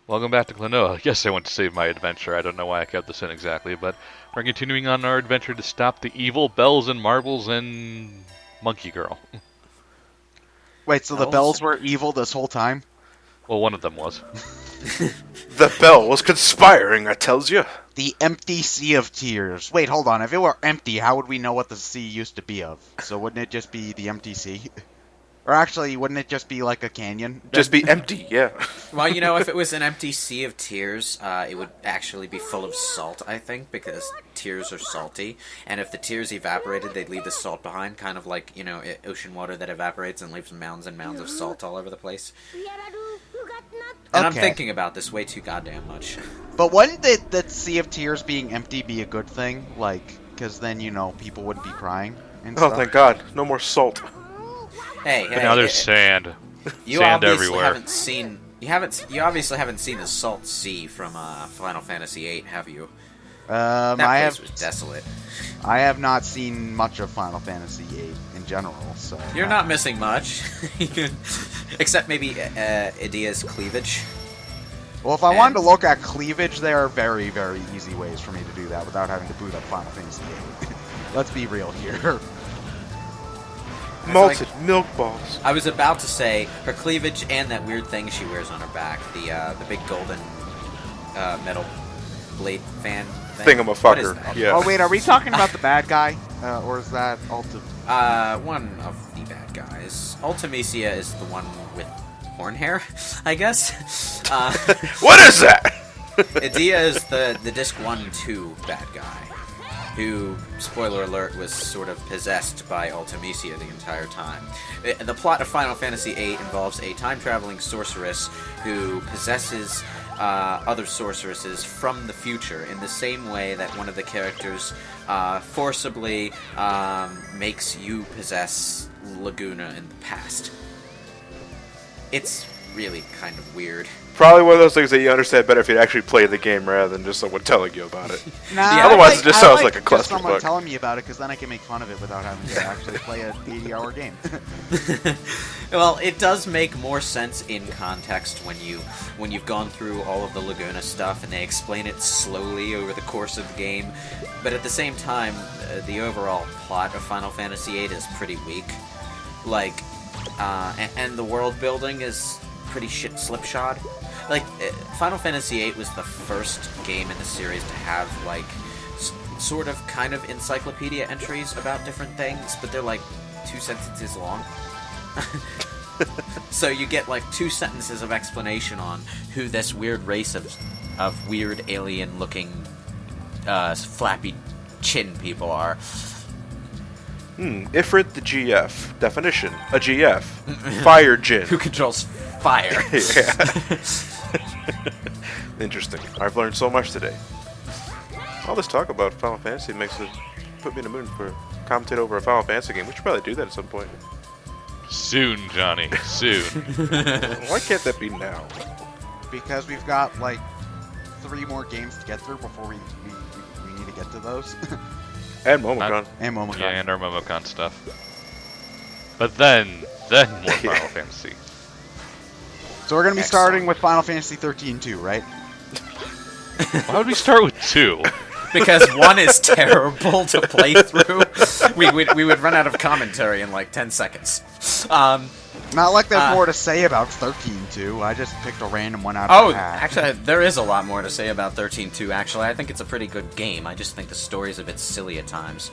Welcome back to Klonoa. Yes, I went to save my adventure. I don't know why I kept this in exactly, but we're continuing on our adventure to stop the evil Bells and Marbles and Monkey Girl. Wait, so the bells were evil this whole time? Well, one of them was. The bell was conspiring, I tells you. The empty sea of tears. Wait, hold on. If it were empty, how would we know what the sea used to be of? So wouldn't it just be the empty sea? Or actually, wouldn't it just be like a canyon? Just be empty, yeah. Well, if it was an empty sea of tears, it would actually be full of salt, I think, because tears are salty. And if the tears evaporated, they'd leave the salt behind, kind of like, ocean water that evaporates and leaves mounds and mounds of salt all over the place. And I'm thinking about this way too goddamn much. But wouldn't the sea of tears being empty be a good thing? Because then, people wouldn't be crying and Oh, stuff. thank God. No more salt. Hey, But now there's sand. You Sand obviously everywhere. haven't seen. You obviously haven't seen the Salt Sea from Final Fantasy VIII, have you? That place was desolate. I have not seen much of Final Fantasy VIII in general, so... You're not missing much, except maybe Idea's cleavage. Well, if I wanted to look at cleavage, there are very, very easy ways for me to do that without having to boot up Final Fantasy VIII. Let's be real here. Malted milk balls. I was about to say her cleavage and that weird thing she wears on her back, the big golden metal blade fan thing. Thingamafucker, What is that? yeah. Oh, wait, are we talking about the bad guy? Or is that Ulta? One of the bad guys. Ultimecia is the one with horn hair, I guess. What is that? Idea is the Disc 1-2 bad guy, who, spoiler alert, was sort of possessed by Ultimecia the entire time. The plot of Final Fantasy VIII involves a time-traveling sorceress who possesses other sorceresses from the future in the same way that one of the characters forcibly makes you possess Laguna in the past. It's really kind of weird. Probably one of those things that you understand better if you actually play the game rather than just someone telling you about it. Nah, Otherwise, it just sounds like a just someone clusterfuck. telling me about it, because then I can make fun of it without having to actually play an 80-hour game. Well, it does make more sense in context when you've gone through all of the Laguna stuff and they explain it slowly over the course of the game. But at the same time, the overall plot of Final Fantasy VIII is pretty weak. And the world building is pretty shit slipshod. Final Fantasy VIII was the first game in the series to have, sort of kind of encyclopedia entries about different things, but they're, 2 sentences long. So you get, 2 sentences of explanation on who this weird race of weird alien-looking, flappy chin people are. Ifrit the GF. Definition. A GF. Fire Jin. Who controls fire. Yeah. Interesting. I've learned so much today. All this talk about Final Fantasy put me in the mood for commentate over a Final Fantasy game. We should probably do that at some point. Soon, Johnny. Soon. Why can't that be now? Because we've got, 3 more games to get through before we need to get to those. And Momocon. And Momocon. Yeah, and our Momocon stuff. But then more Final Fantasy. So we're going to be starting with Final Fantasy 13-2, right? Why would we start with 2? Because 1 is terrible to play through. We would run out of commentary in 10 seconds. Not like there's more to say about 13-2. I just picked a random one out Oh, of the hat. actually, there is a lot more to say about 13-2, actually. I think it's a pretty good game. I just think the story's a bit silly at times.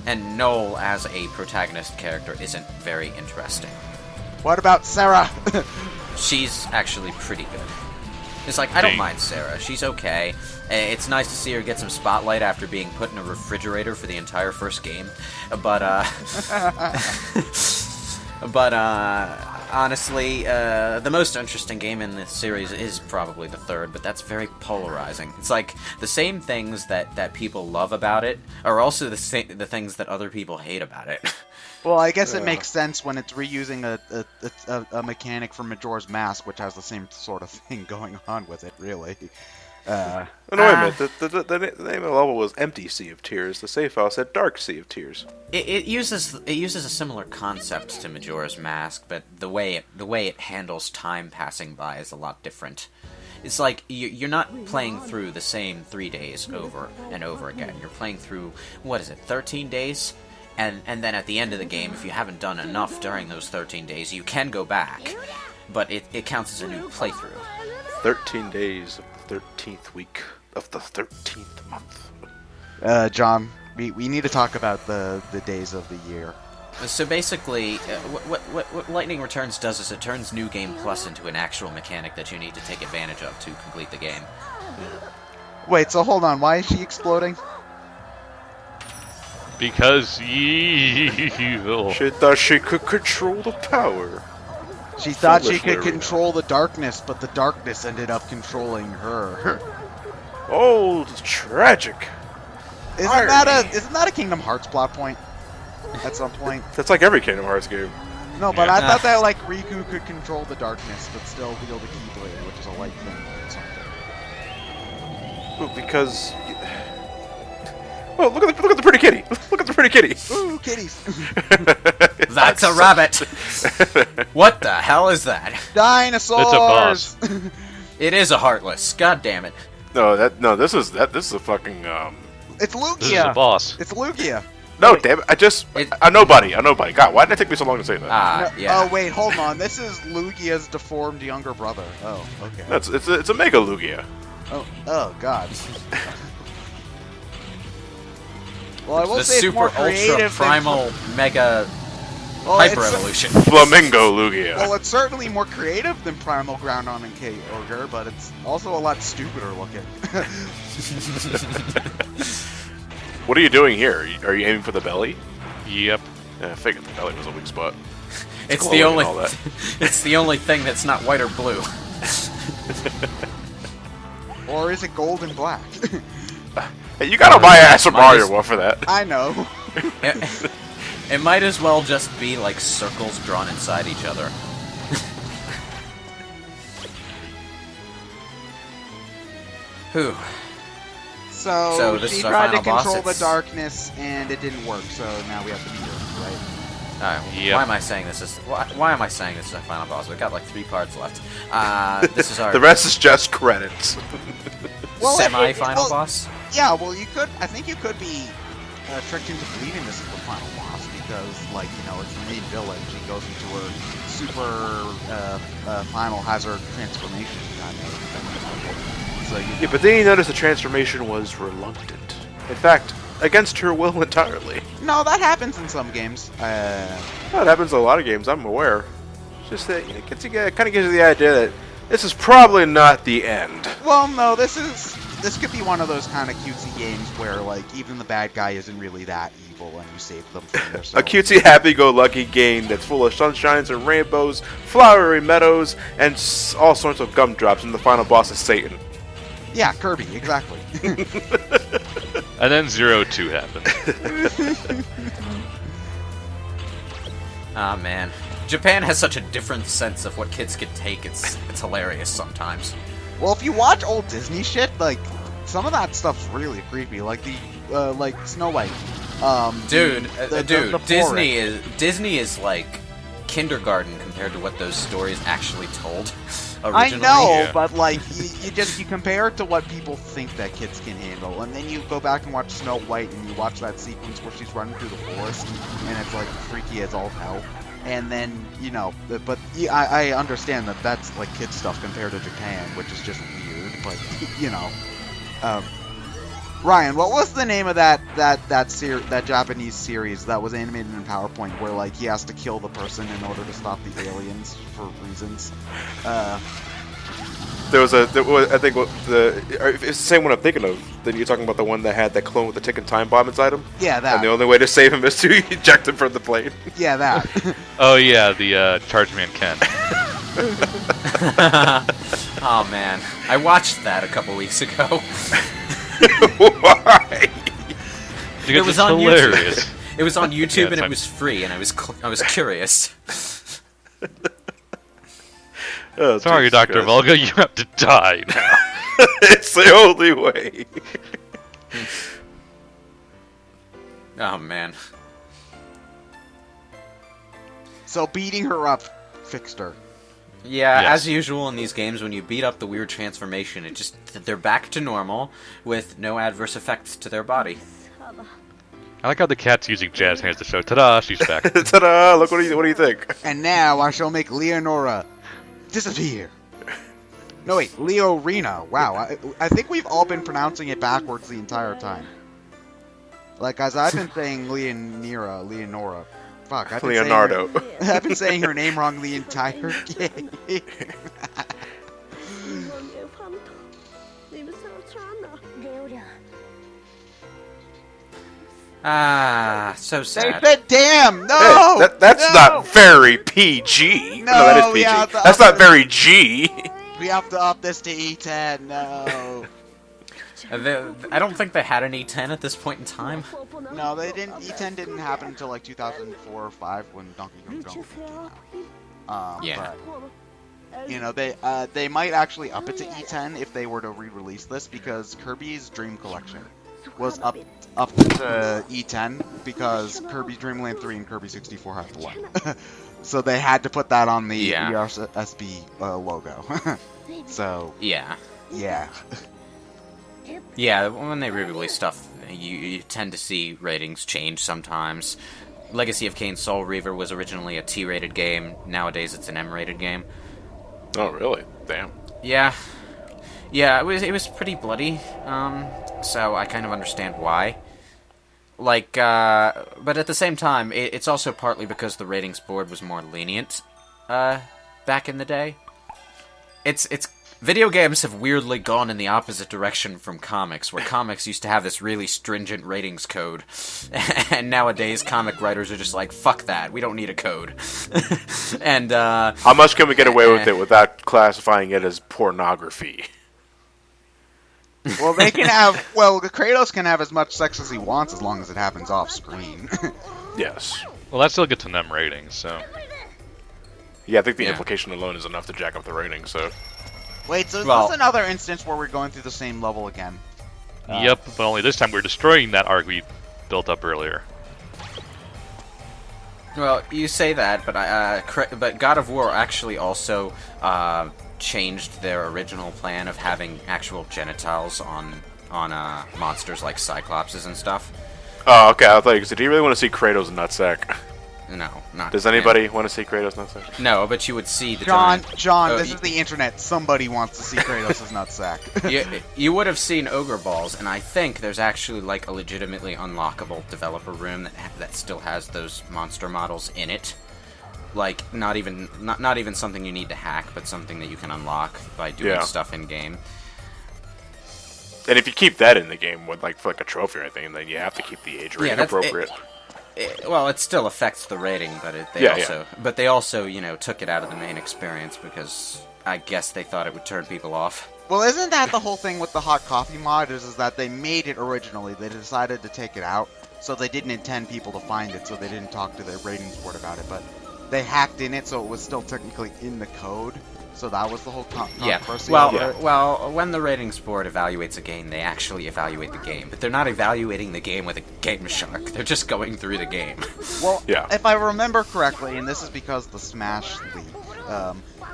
And Noel, as a protagonist character, isn't very interesting. What about Sarah? She's actually pretty good. It's I don't mind Sarah. She's okay. It's nice to see her get some spotlight after being put in a refrigerator for the entire first game. But honestly, the most interesting game in this series is probably the 3rd, but that's very polarizing. It's the same things that people love about it are also the things that other people hate about it. Well, I guess it makes sense when it's reusing a mechanic from Majora's Mask, which has the same sort of thing going on with it, really. Oh, no, wait a minute. The name of the level was Empty Sea of Tears. The save file said Dark Sea of Tears. It uses a similar concept to Majora's Mask, but the way it handles time passing by is a lot different. It's like you're not playing through the same 3 days over and over again. You're playing through, what is it, 13 days? And then at the end of the game, if you haven't done enough during those 13 days, you can go back. But it counts as a new playthrough. 13 days of the 13th week of the 13th month. John, we need to talk about the days of the year. So basically, what Lightning Returns does is it turns New Game Plus into an actual mechanic that you need to take advantage of to complete the game. Wait, so hold on. Why is she exploding? Because evil. She thought she could control the power. She thought she Foolish could Leorina. control the darkness, but the darkness ended up controlling her. Oh, it's tragic. Isn't that a Kingdom Hearts plot point? At some point. That's like every Kingdom Hearts game. No, but Yeah. I thought that like Riku could control the darkness, but still wield a Keyblade, which is a light thing or something. Well, because... Oh, look at the pretty kitty. Look at the pretty kitty. Ooh, kitties! That's a rabbit! What the hell is that? Dinosaurs! It's a boss. It is a Heartless. God damn it. This is a fucking It's Lugia! This is a boss. It's Lugia! No, damn it! I know, buddy. God, why did it take me so long to say that? No- Yeah. Oh wait, hold on. This is Lugia's deformed younger brother. Oh, okay. It's a Mega Lugia. Oh god. Well, I will The say it's super more ultra creative than- primal mega Well, hyper it's- evolution. Flamingo Lugia. Well, it's certainly more creative than Primal Groundon and K Ogre, but it's also a lot stupider looking. What are you doing here? Are you aiming for the belly? Yep. Yeah, I figured the belly was a weak spot. It's glowing the and only all that. it's the only thing that's not white or blue. Or is it gold and black? Hey, you gotta buy a Super Mine Mario is- one for that. I know. It might as well just be like circles drawn inside each other. Whew. So this she is our tried to final boss, control the it's- darkness, and it didn't work. So now we have to beat her, right? Yep. Why am I saying this is why am I saying this is our final boss? We've got like 3 parts left. This is our The rest is just credits. Well, semi-final well, boss. Yeah, well, you could. I think you could be tricked into believing this is the final boss because, like, you know, it's the main village. He goes into her super final hazard transformation kind of thing. So you Yeah, but then you notice the transformation was reluctant. In fact, against her will entirely. no, that happens in some games. That happens in a lot of games, I'm aware. It's just that it kind of gives you the idea that this is probably not the end. Well, no, this could be one of those kind of cutesy games where, like, even the bad guy isn't really that evil, and you save them from A yourself. cutesy, happy-go-lucky game that's full of sunshines and rainbows, flowery meadows, and all sorts of gumdrops, and the final boss is Satan. Yeah, Kirby, exactly. And then 0-2 happened. Ah man, Japan has such a different sense of what kids can take. It's hilarious sometimes. Well, if you watch old Disney shit, like, some of that stuff's really creepy. Like like Snow White. Dude, the Disney is like kindergarten compared to what those stories actually told I originally. know, Yeah. but like you compare it to what people think that kids can handle, and then you go back and watch Snow White, and you watch that sequence where she's running through the forest, and it's like freaky as all hell. And then but I understand that that's like kid stuff compared to Japan, which is just weird. But Ryan, what was the name of that Japanese series that was animated in PowerPoint where like he has to kill the person in order to stop the aliens for reasons? I think it's the same one I'm thinking of. Then you're talking about the one that had that clone with the ticking time bomb inside him? Yeah, that. And the only way to save him is to eject him from the plane. Yeah, that. Oh yeah, the Charge Man Ken. Oh man, I watched that a couple weeks ago. Why? Because It was it's on hilarious. It was on YouTube and fine. it was free, and I was curious. Oh, Sorry, Jesus Dr. Christ. Volga, you have to die now. It's the only way. Oh man. So beating her up fixed her. Yeah, Yes. as usual in these games, when you beat up the weird transformation, they're back to normal with no adverse effects to their body. I like how the cat's using jazz hands to show, ta-da, she's back. Ta-da! Look, what do you think? And now I shall make Leonora disappear. No wait, Leorina. Wow, I think we've all been pronouncing it backwards the entire time. Like, as I've been saying Leonora. Fuck, I've been Leonardo. I've been saying her name wrong the entire game. Ah, so They sad. said damn! No! Hey, that's no! not very PG. No, that is PG. yeah, That's not very G. We have to up this to E10, no. I don't think they had an E10 at this point in time. No, they didn't. E10 didn't happen until like 2004 or 5 when Donkey Kong Jungle came out. Yeah. But, you know, they might actually up it to E10 if they were to re-release this, because Kirby's Dream Collection was up to E10 because Kirby's Dream Land 3 and Kirby 64 had one. So they had to put that on the ERSB logo. So Yeah. yeah. Yeah, when they re-release stuff, you tend to see ratings change sometimes. Legacy of Kain Soul Reaver was originally a T-rated game. Nowadays, it's an M-rated game. Oh, really? Damn. Yeah, it was pretty bloody. So I kind of understand why. Like, but at the same time, it's also partly because the ratings board was more lenient, back in the day. It's video games have weirdly gone in the opposite direction from comics, where comics used to have this really stringent ratings code, and nowadays comic writers are just like, fuck that, we don't need a code. And, How much can we get away with it without classifying it as pornography? Well, they can have. Well, Kratos can have as much sex as he wants as long as it happens off screen. Yes. Well, that still gets an M rating, so... Yeah, I think the Yeah. implication alone is enough to jack up the rating, so... Wait, so is Well- this another instance where we're going through the same level again? Yep, but only this time we're destroying that arc we built up earlier. well, you say that, but God of War actually also, changed their original plan of having actual genitals on monsters like Cyclopses and stuff. Oh, okay, I thought you said, do you really want to see Kratos nutsack? No, not. Does anybody want to see Kratos nutsack? No, but you would see the John, giant- this is the internet. Somebody wants to see Kratos' nutsack. you would have seen Ogre Balls, and I think there's actually like a legitimately unlockable developer room that still has those monster models in it. Like not even something you need to hack, but something that you can unlock by doing stuff in game. And if you keep that in the game with for a trophy or anything, then you have to keep the age rating appropriate. Well, it still affects the rating, but they also took it out of the main experience because I guess they thought it would turn people off. Well, isn't that the whole thing with the hot coffee mod? Is that they made it originally, they decided to take it out, so they didn't intend people to find it, so they didn't talk to their ratings board about it, but they hacked in it, so it was still technically in the code. So that was the whole controversy. Well, when the ratings board evaluates a game, they actually evaluate the game, but they're not evaluating the game with a Game Shark. They're just going through the game. Well, if I remember correctly, and this is because the Smash leak,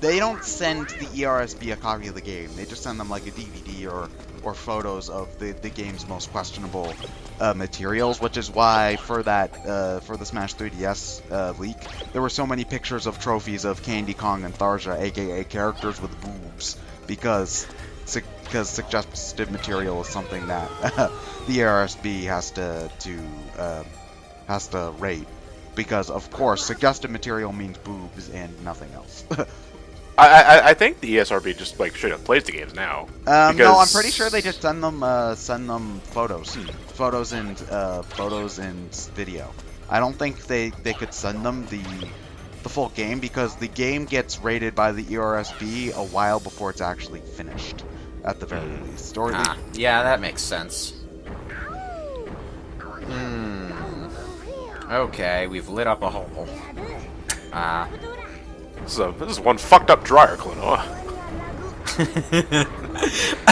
they don't send the ERSB a copy of the game. They just send them like a DVD or photos of the game's most questionable materials, which is why for the Smash 3DS leak, there were so many pictures of trophies of Candy Kong and Tharja, aka characters with boobs, because suggestive material is something that the ERSB has to rate, because of course suggestive material means boobs and nothing else. I think the ESRB just straight up plays the games now. No, I'm pretty sure they just send them photos, photos and video. I don't think they could send them the full game, because the game gets rated by the ERSB a while before it's actually finished, at the very least. Or yeah, that makes sense. Okay, we've lit up a hole. This is one fucked up dryer, Klonoa.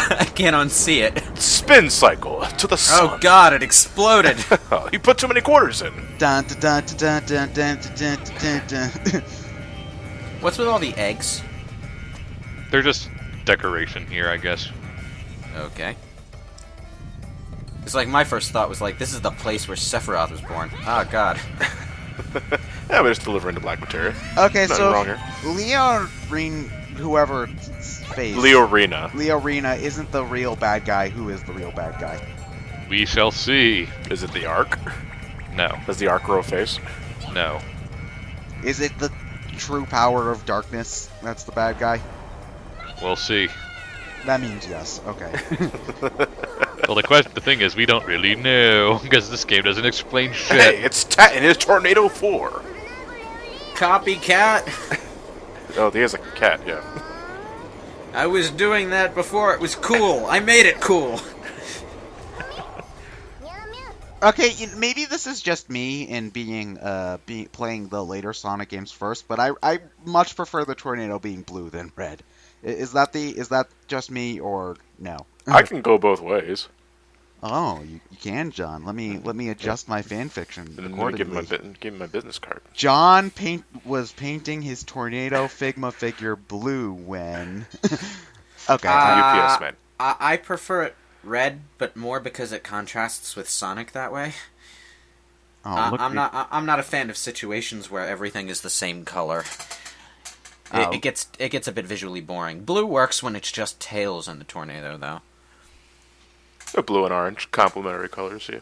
I can't unsee it. Spin cycle to the sun. Oh god, it exploded. Oh, he put too many quarters in. Dun, dun, dun, dun, dun, dun, dun, dun, dun. What's with all the eggs? They're just decoration here, I guess. Okay. It's like my first thought was like, this is the place where Sephiroth was born. Oh god. Yeah, but it's delivering the black materia. Okay, Nothing so wrong here. Leorina, whoever face Leorina. isn't the real bad guy. Who is the real bad guy? We shall see. Is it the Ark? No. Does the Ark grow a face? No. Is it the true power of darkness that's the bad guy? We'll see. That means yes. Okay. Well, the thing is, we don't really know, because this game doesn't explain shit. Hey, it's Tat in his Tornado 4. Copycat. Oh, he has a cat, yeah. I was doing that before it was cool. I made it cool. Okay, maybe this is just me and playing the later Sonic games first, but I much prefer the tornado being blue than red. Is that just me or no? I can go both ways. Oh, you can, John. Let me adjust my fan fiction And then accordingly. give him my business card. John was painting his tornado Figma figure blue when. Okay. UPS man. I prefer it red, but more because it contrasts with Sonic that way. Oh, I'm not a fan of situations where everything is the same color. Oh. It gets a bit visually boring. Blue works when it's just Tails in the tornado, though. Blue and orange, complementary colors, yeah.